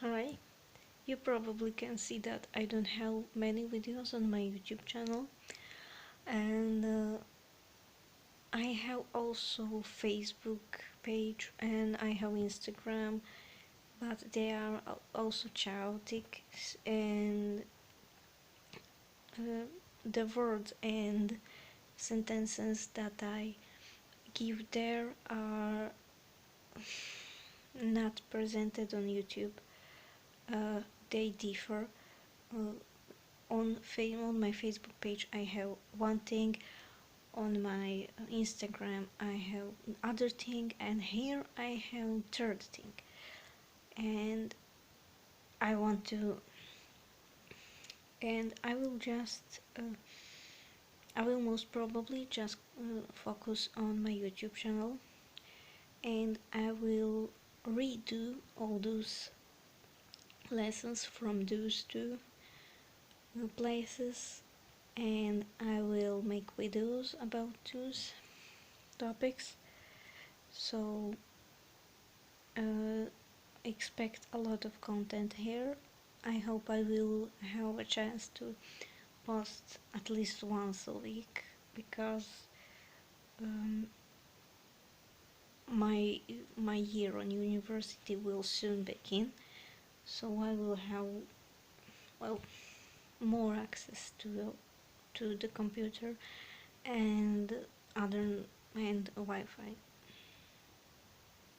Hi, you probably can see that I don't have many videos on my YouTube channel, and I have also Facebook page and I have Instagram, but they are also chaotic, and uh, the words and sentences that I give there are not presented on YouTube. They differ. Uh, on my Facebook page I have one thing, on my Instagram I have other thing, and here I have third thing. And I want to and I will most probably just focus on my YouTube channel, and I will redo all those lessons from those two places, and I will make videos about those topics. So expect a lot of content here. I hope I will have a chance to post at least once a week, because um, my my year on university will soon begin, so I will have, well, more access to the computer and other and Wi-Fi.